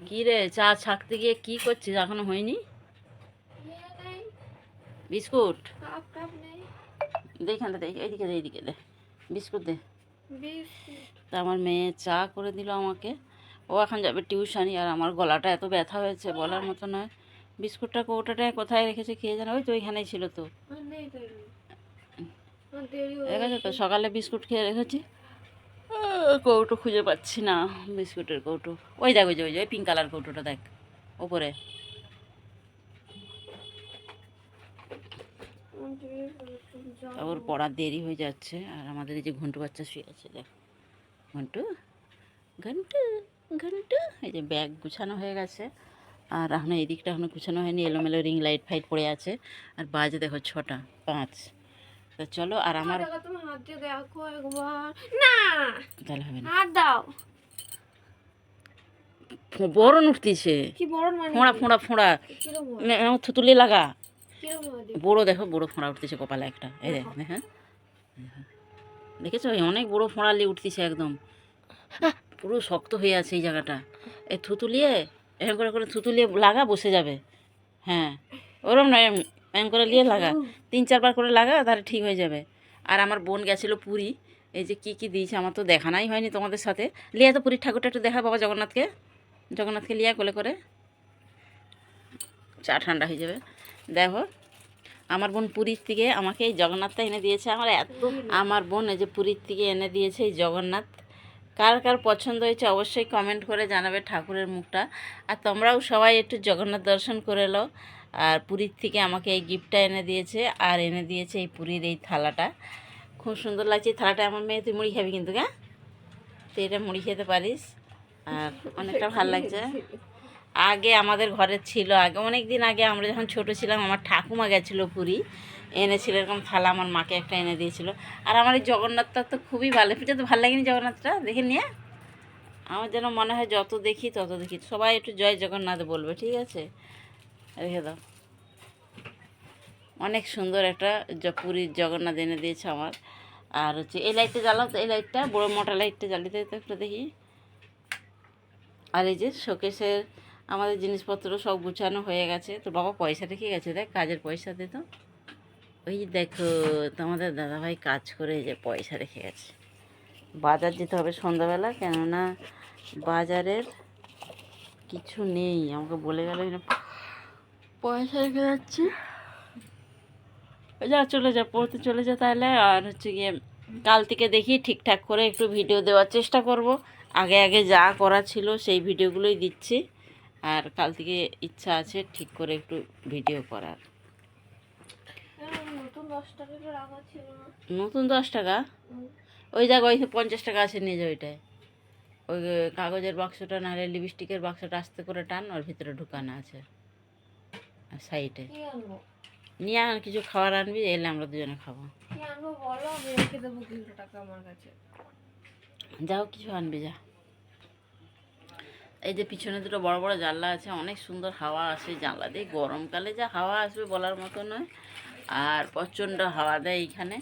কি রে, চা ছাকতে গিয়ে কি করছিস? এখনো হয়নি? বিস্কুট দে, এখানটা দে, এইদিকে দে, এইদিকে দে, বিস্কুট দে। তা আমার মেয়ে চা করে দিল আমাকে। ও এখন যাবে টিউশনি। আর আমার গলাটা এত ব্যথা হয়েছে বলার মতো নয়। বিস্কুটটা কৌটাটায় কোথায় রেখেছে খেয়ে জানো? ওই তো ওইখানেই ছিল তো। ঠিক আছে তো, সকালে বিস্কুট খেয়ে রেখেছি। কৌটো খুঁজে পাচ্ছি না, বিস্কুটের কৌটো। ওই দেখ, ওই যে ওই পিঙ্ক কালার কৌটোটা দেখ ওপরে। ওর পড়ার দেরি হয়ে যাচ্ছে। আর আমাদের এই যে ঘন্টু বাচ্চা শুয়ে আছে, দেখ ঘন্টু, ঘন্টু, ঘন্টু। এই যে ব্যাগ গুছানো হয়ে গেছে। আর এখন এই দিকটা এখনো গুছানো হয়নি, এলোমেলো রিং লাইট ফাইট পড়ে আছে। আর বাজে দেখো 6:05। তো চলো। আর আমার তাহলে হবে না, বরণ উঠতিছে, ফোঁড়া ফোঁড়া ফোঁড়া, থুতুলি লাগা বড়ো। দেখো বড়ো ফোঁড়া উঠতেছে কপালে একটা। এই দেখ, হ্যাঁ দেখেছো? অনেক বড়ো ফোঁড়ালি উঠতেছে একদম, পুরো শক্ত হয়ে আছে এই জায়গাটা। এই থুতুলিয়ে এরকম করে করে থুতুলিয়ে লাগা, বসে যাবে। হ্যাঁ, ওরম না, এরকম করে নিয়ে লাগা, 3-4 বার করে লাগা, তাহলে ঠিক হয়ে যাবে। আর আমার বোন গেছিলো পুরী। এই যে কী কী দিয়েছে, আমার তো দেখানাই হয়নি তোমাদের সাথে। লিয়া তো পুরীর ঠাকুরটা একটু দেখা বাবা জগন্নাথকে, জগন্নাথকে লিয়া কোলে করে, চা ঠান্ডা হয়ে যাবে। দেখো আমার বোন পুরীর থেকে আমাকে এই জগন্নাথটা এনে দিয়েছে। আমার বোন এই যে পুরীর থেকে এনে দিয়েছে এই জগন্নাথ। কার কার পছন্দ হয়েছে অবশ্যই কমেন্ট করে জানাবে ঠাকুরের মুখটা। আর তোমরাও সবাই একটু জগন্নাথ দর্শন করে লো। আর পুরীর থেকে আমাকে এই গিফটটা এনে দিয়েছে। আর এনে দিয়েছে এই পুরীর এই থালাটা, খুব সুন্দর লাগছে এই থালাটা। আমার মেয়ে, তুই মুড়ি খাবি কিন্তু, হ্যাঁ তুই এটা মুড়ি খেতে পারিস। আর অনেকটা ভালো লাগছে। আগে আমাদের ঘরে ছিল, আগে অনেক দিন আগে আমরা যখন ছোট ছিলাম, আমার ঠাকুমা গেছিলো পুরী, এনেছিল এরকম থালা, আমার মাকে একটা এনে দিয়েছিল। আর আমার এই জগন্নাথটা তো খুবই ভালো, এটা তো ভালো লাগেনি জগন্নাথটা দেখে নিয়ে? আমার যেন মনে হয় যত দেখি তত দেখি। সবাই একটু জয় জগন্নাথ বলবে, ঠিক আছে? রেখে দাও। অনেক সুন্দর একটা পুরীর জগন্নাথ এনে দিয়েছে আমার। আর হচ্ছে এই লাইটটা জ্বালাও তো, এই লাইটটা বড় মোটা লাইটটা জ্বালিয়ে তো একটু দেখি। আর এই যে শোকেসের আমাদের জিনিসপত্র সব গুছানো হয়ে গেছে। তো বাবা পয়সা রেখে গেছে, দেখ কাজের পয়সা দে তো। ওই দেখো তোমাদের দাদাভাই কাজ করে যে পয়সা রেখে গেছে। বাজার যেতে হবে সন্ধ্যাবেলা, কেননা বাজারের কিছু নেই, আমাকে বলে গেল পয়সা রেখে যাচ্ছি। যা চলে যা, পড়তে চলে যা তাহলে। আর হচ্ছে গিয়ে কাল থেকে দেখি ঠিকঠাক করে একটু ভিডিও দেওয়ার চেষ্টা করব। আগে আগে যা করা ছিল সেই ভিডিওগুলোই দিচ্ছি। আর কাল থেকে ইচ্ছা আছে ঠিক করে একটু ভিডিও করার। নতুন 10 টাকা? ওই জায়গা ওই 50 টাকা আছে, নিয়ে যাও ওইটায়। ওই কাগজের বাক্সটা, নাহলে লিপস্টিকের বাক্সটা আস্তে করে টান, ওর ভিতরে ঢুকানো আছে সাইডে। নিয়ে আর কিছু খাবার আনবি, এলে আমরা দুজনে খাবো। যাও কিছু আনবি যা। এই যে পিছনে দুটো বড় বড় জানলা আছে, অনেক সুন্দর হাওয়া আসে জানলা দিয়ে। গরমকালে যা হাওয়া আসবে বলার মতো নয়। আর প্রচণ্ড হাওয়া দেয় এইখানে।